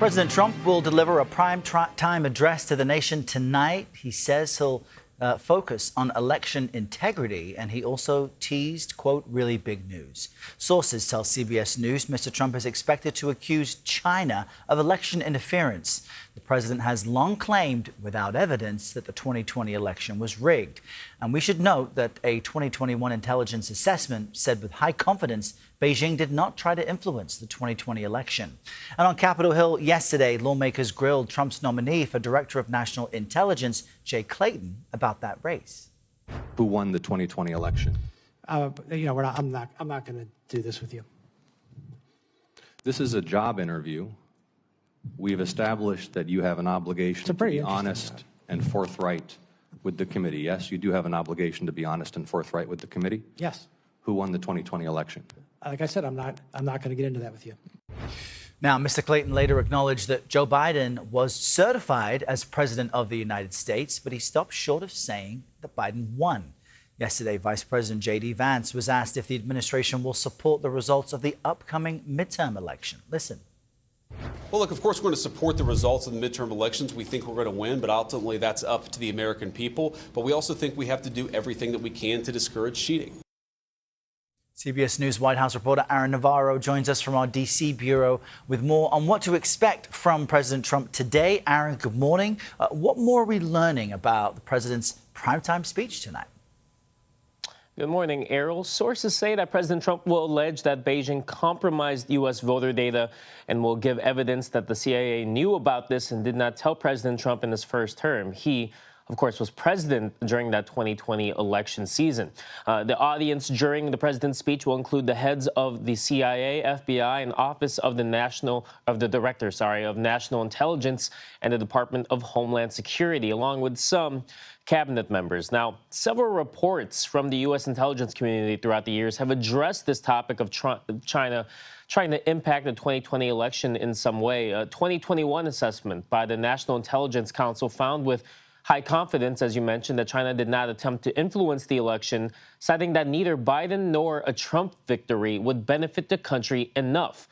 President Trump will deliver a prime-time address to the nation tonight. He says he'll focus on election integrity, and he also teased, quote, really big news. Sources tell CBS News Mr. Trump is expected to accuse China of election interference. The president has long claimed, without evidence, that the 2020 election was rigged. And we should note that a 2021 intelligence assessment said with high confidence Beijing did not try to influence the 2020 election. And on Capitol Hill yesterday, lawmakers grilled Trump's nominee for Director of National Intelligence, Jay Clayton, about that race. Who won the 2020 election? I'm not going to do this with you. This is a job interview. We've established that you have an obligation to be honest and forthright with the committee. Yes, you do have an obligation to be honest and forthright with the committee? Yes. Who won the 2020 election? Like I said, I'm not going to get into that with you. Now, Mr. Clayton later acknowledged that Joe Biden was certified as president of the United States, but he stopped short of saying that Biden won. Yesterday, Vice President J.D. Vance was asked if the administration will support the results of the upcoming midterm election. Listen. Well, look, of course, we're going to support the results of the midterm elections. We think we're going to win, but ultimately that's up to the American people. But we also think we have to do everything that we can to discourage cheating. CBS News White House reporter Aaron Navarro joins us from our D.C. bureau with more on what to expect from President Trump today. Aaron, good morning. What more are we learning about the president's primetime speech tonight? Good morning, Errol. Sources say that President Trump will allege that Beijing compromised U.S. voter data and will give evidence that the CIA knew about this and did not tell President Trump in his first term. He, of course, was president during that 2020 election season. The audience during the president's speech will include the heads of the CIA, FBI, and Office of the Director of National Intelligence and the Department of Homeland Security, along with some cabinet members. Now, several reports from the U.S. intelligence community throughout the years have addressed this topic of China trying to impact the 2020 election in some way. A 2021 assessment by the National Intelligence Council found with high confidence, as you mentioned, that China did not attempt to influence the election, citing that neither Biden nor a Trump victory would benefit the country enough.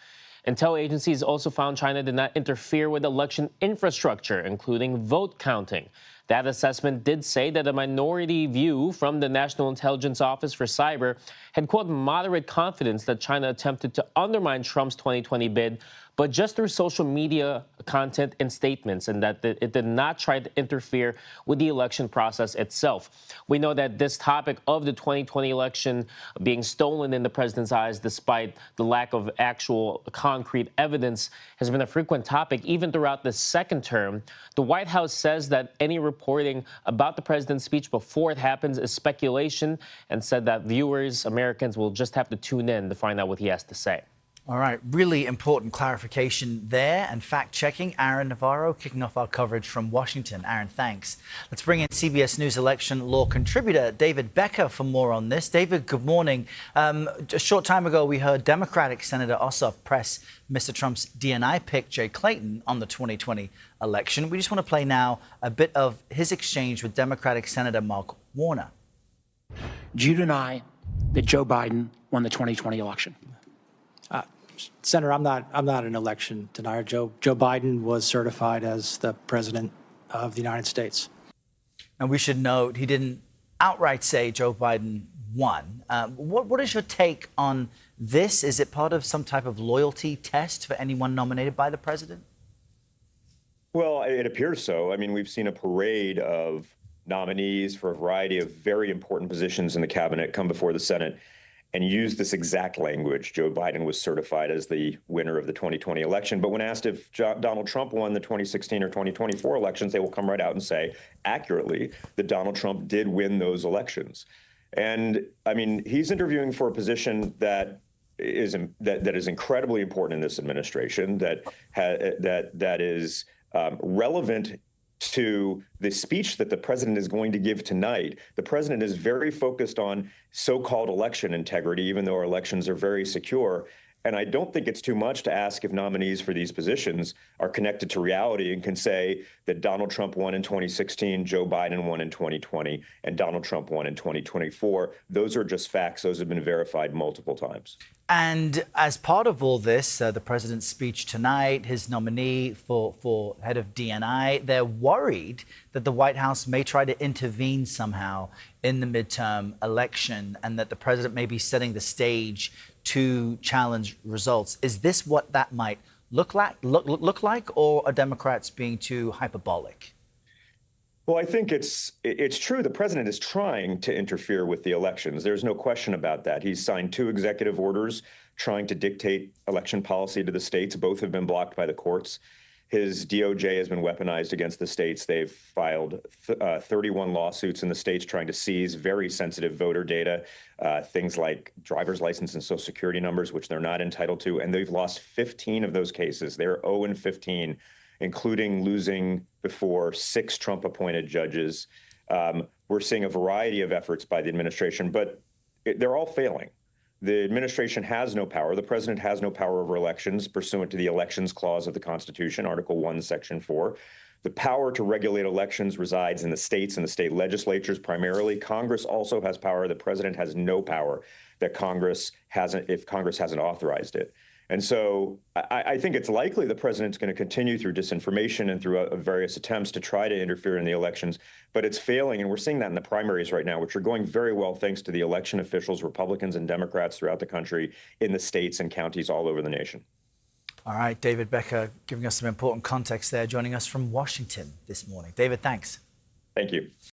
Intel agencies also found China did not interfere with election infrastructure, including vote counting. That assessment did say that a minority view from the National Intelligence Office for Cyber had, quote, moderate confidence that China attempted to undermine Trump's 2020 bid, but just through social media content and statements, and that it did not try to interfere with the election process itself. We know that this topic of the 2020 election being stolen in the president's eyes, despite the lack of actual concrete evidence, has been a frequent topic even throughout the second term. The White House says that any reporting about the president's speech before it happens is speculation, and said that viewers, Americans, will just have to tune in to find out what he has to say. All right, really important clarification there and fact-checking. Aaron Navarro kicking off our coverage from Washington. Aaron, thanks. Let's bring in CBS News election law contributor David Becker for more on this. David, good morning. A short time ago, we heard Democratic Senator Ossoff press Mr. Trump's DNI pick, Jay Clayton, on the 2020 election. We just want to play now a bit of his exchange with Democratic Senator Mark Warner. Do you deny that Joe Biden won the 2020 election? Senator, I'm not an election denier. Joe Biden was certified as the president of the United States. And we should note he didn't outright say Joe Biden won. What is your take on this? Is it part of some type of loyalty test for anyone nominated by the president? Well, it appears so. I mean, we've seen a parade of nominees for a variety of very important positions in the cabinet come before the Senate and use this exact language. Joe Biden was certified as the winner of the 2020 election. But when asked if Donald Trump won the 2016 or 2024 elections, they will come right out and say accurately that Donald Trump did win those elections. And I mean, he's interviewing for a position that is incredibly important in this administration, that is relevant to the speech that the president is going to give tonight. The president is very focused on so-called election integrity, even though our elections are very secure. And I don't think it's too much to ask if nominees for these positions are connected to reality and can say that Donald Trump won in 2016, Joe Biden won in 2020, and Donald Trump won in 2024. Those are just facts. Those have been verified multiple times. And as part of all this, the president's speech tonight, his nominee for head of DNI, they're worried that the White House may try to intervene somehow in the midterm election and that the president may be setting the stage to challenge results. Is this what that might look like, or are Democrats being too hyperbolic? Well, I think it's true. The president is trying to interfere with the elections. There's no question about that. He's signed 2 executive orders trying to dictate election policy to the states. Both have been blocked by the courts. His DOJ has been weaponized against the states. They've filed 31 lawsuits in the states trying to seize very sensitive voter data, things like driver's license and social security numbers, which they're not entitled to. And they've lost 15 of those cases. They're 0-15, including losing before 6 Trump-appointed judges. We're seeing a variety of efforts by the administration, but they're all failing. The administration has no power. The president has no power over elections pursuant to the Elections Clause of the Constitution, Article 1, Section 4. The power to regulate elections resides in the states and the state legislatures primarily. Congress also has power. The president has no power that Congress hasn't, if Congress hasn't authorized it. And so I think it's likely the president's going to continue through disinformation and through various attempts to try to interfere in the elections, but it's failing. And we're seeing that in the primaries right now, which are going very well thanks to the election officials, Republicans and Democrats throughout the country, in the states and counties all over the nation. All right, David Becker giving us some important context there, joining us from Washington this morning. David, thanks. Thank you.